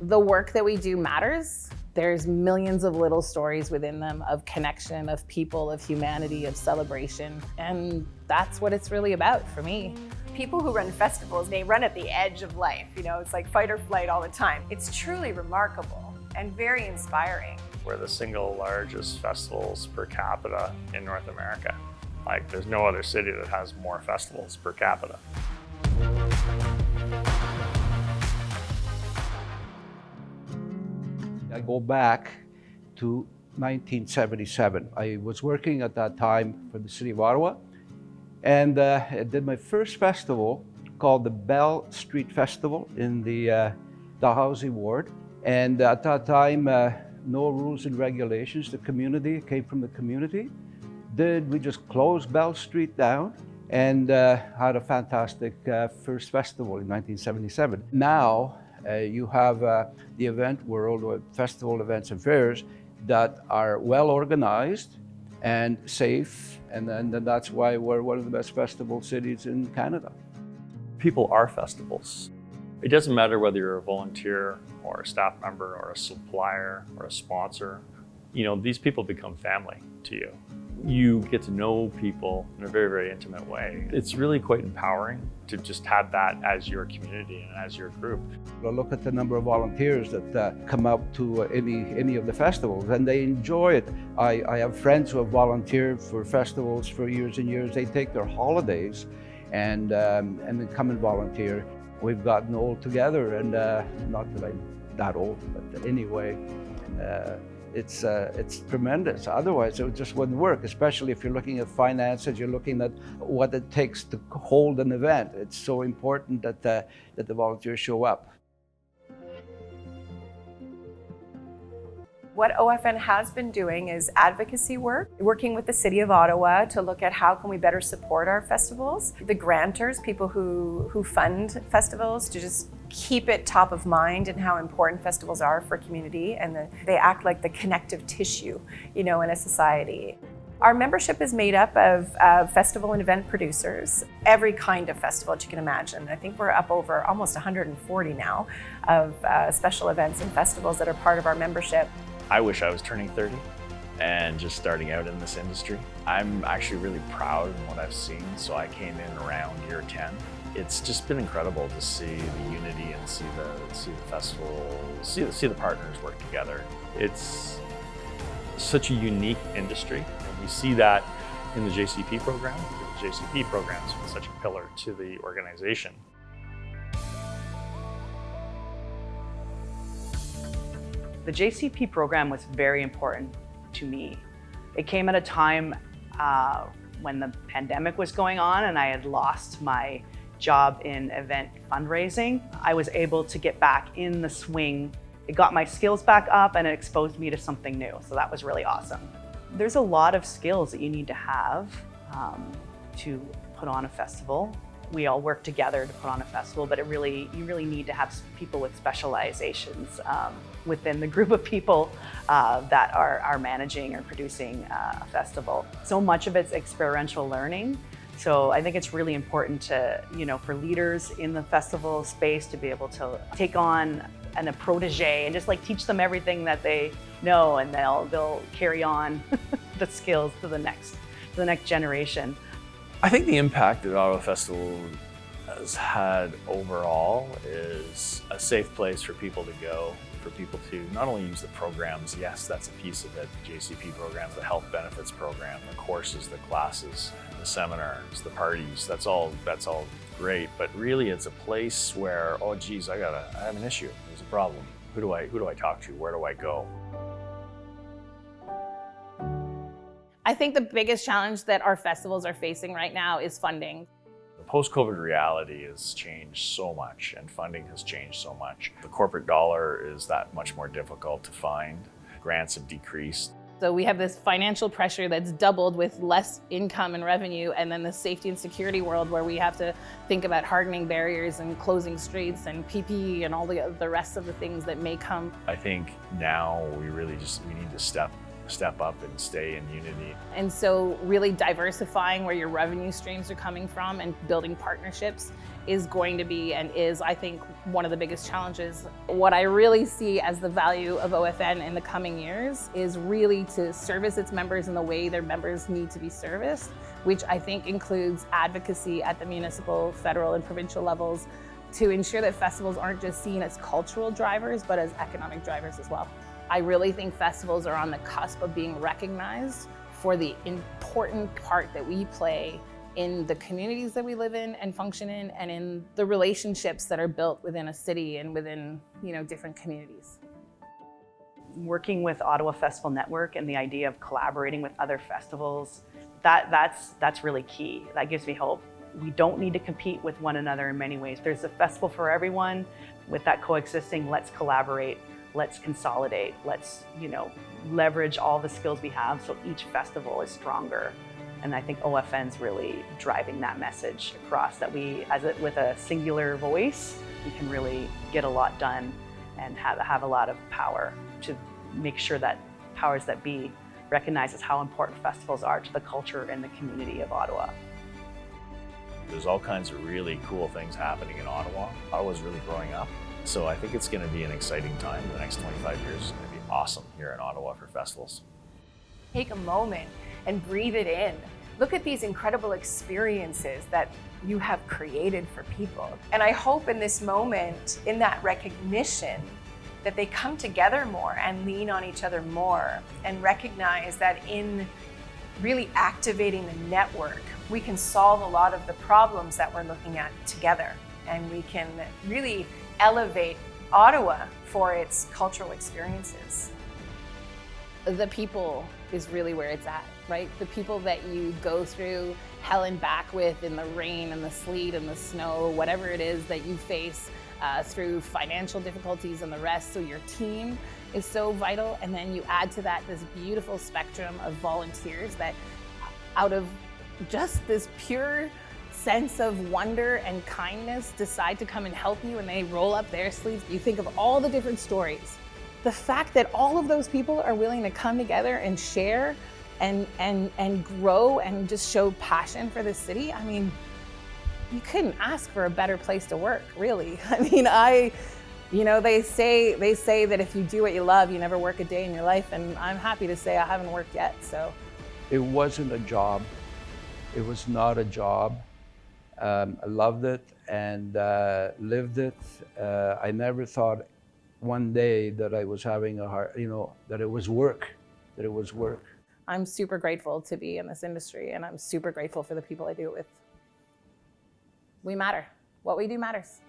The work that we do matters. There's millions of little stories within them of connection, of people, of humanity, of celebration. And that's what it's really about for me. People who run festivals, they run at the edge of life. You know, it's like fight or flight all the time. It's truly remarkable and very inspiring. We're the single largest festivals per capita in North America. Like, there's no other city that has more festivals per capita. I go back to 1977. I was working at that time for the city of Ottawa, and I did my first festival called the Bell Street Festival in the Dalhousie ward. And at that time, no rules and regulations. The community came from the community. We just closed Bell Street down and had a fantastic first festival in 1977. Now, you have the event world, or festival events and fairs that are well organized and safe, and that's why we're one of the best festival cities in Canada. People are festivals. It doesn't matter whether you're a volunteer or a staff member or a supplier or a sponsor. You know, these people become family to you. You get to know people in a very, very intimate way. It's really quite empowering to just have that as your community and as your group. Look at the number of volunteers that come out to any of the festivals, and they enjoy it. I have friends who have volunteered for festivals for years and years. They take their holidays and then come and volunteer. We've gotten old together, and not that I'm that old, but anyway. It's tremendous. Otherwise, it just wouldn't work, especially if you're looking at finances, you're looking at what it takes to hold an event. It's so important that the volunteers show up. What OFN has been doing is advocacy work, working with the City of Ottawa to look at how can we better support our festivals. The grantors, people who fund festivals, to just keep it top of mind and how important festivals are for community, and they act like the connective tissue, you know, in a society. Our membership is made up of festival and event producers, every kind of festival that you can imagine. I think we're up over almost 140 now of special events and festivals that are part of our membership. I wish I was turning 30 and just starting out in this industry. I'm actually really proud of what I've seen, so I came in around year 10. It's just been incredible to see the unity and see the festival, see the partners work together. It's such a unique industry, and we see that in the JCP program. The JCP program has been such a pillar to the organization. The JCP program was very important to me. It came at a time when the pandemic was going on and I had lost my job in event fundraising. I was able to get back in the swing. It got my skills back up and it exposed me to something new. So that was really awesome. There's a lot of skills that you need to have to put on a festival. We all work together to put on a festival, but you really need to have people with specializations within the group of people that are managing or producing a festival. So much of it's experiential learning. So I think it's really important to, for leaders in the festival space to be able to take on a protege and just like teach them everything that they know, and they'll carry on the skills to the next generation. I think the impact that Ottawa Festival has had overall is a safe place for people to go, for people to not only use the programs, yes, that's a piece of it, the JCP programs, the health benefits program, the courses, the classes, the seminars, the parties, that's all great, but really it's a place where, oh geez, I have an issue, there's a problem. Who do I talk to? Where do I go? I think the biggest challenge that our festivals are facing right now is funding. The post-COVID reality has changed so much, and funding has changed so much. The corporate dollar is that much more difficult to find. Grants have decreased. So we have this financial pressure that's doubled with less income and revenue, and then the safety and security world where we have to think about hardening barriers and closing streets and PPE and all the rest of the things that may come. I think now we need to step up and stay in unity. And so really diversifying where your revenue streams are coming from and building partnerships is going to be and is, I think, one of the biggest challenges. What I really see as the value of OFN in the coming years is really to service its members in the way their members need to be serviced, which I think includes advocacy at the municipal, federal, and provincial levels to ensure that festivals aren't just seen as cultural drivers, but as economic drivers as well. I really think festivals are on the cusp of being recognized for the important part that we play in the communities that we live in and function in, and in the relationships that are built within a city and within, different communities. Working with Ottawa Festival Network and the idea of collaborating with other festivals, that's really key. That gives me hope. We don't need to compete with one another in many ways. There's a festival for everyone. With that coexisting, let's collaborate, let's consolidate, let's leverage all the skills we have so each festival is stronger. And I think OFN's really driving that message across, that we, with a singular voice, we can really get a lot done and have a lot of power to make sure that powers that be recognizes how important festivals are to the culture and the community of Ottawa. There's all kinds of really cool things happening in Ottawa. Ottawa's really growing up. So I think it's going to be an exciting time. The next 25 years is going to be awesome here in Ottawa for festivals. Take a moment and breathe it in. Look at these incredible experiences that you have created for people. And I hope in this moment, in that recognition, that they come together more and lean on each other more and recognize that in really activating the network, we can solve a lot of the problems that we're looking at together. And we can really elevate Ottawa for its cultural experiences. The people is really where it's at, right? The people that you go through hell and back with in the rain and the sleet and the snow, whatever it is that you face through financial difficulties and the rest. So your team is so vital. And then you add to that this beautiful spectrum of volunteers that out of just this pure sense of wonder and kindness decide to come and help you, and they roll up their sleeves. You think of all the different stories. The fact that all of those people are willing to come together and share and grow and just show passion for the city. I mean, you couldn't ask for a better place to work, really. I mean, they say that if you do what you love, you never work a day in your life, and I'm happy to say I haven't worked yet, so. It wasn't a job. It was not a job. I loved it and lived it. I never thought one day that I was having a hard, that it was work, I'm super grateful to be in this industry, and I'm super grateful for the people I do it with. We matter. What we do matters.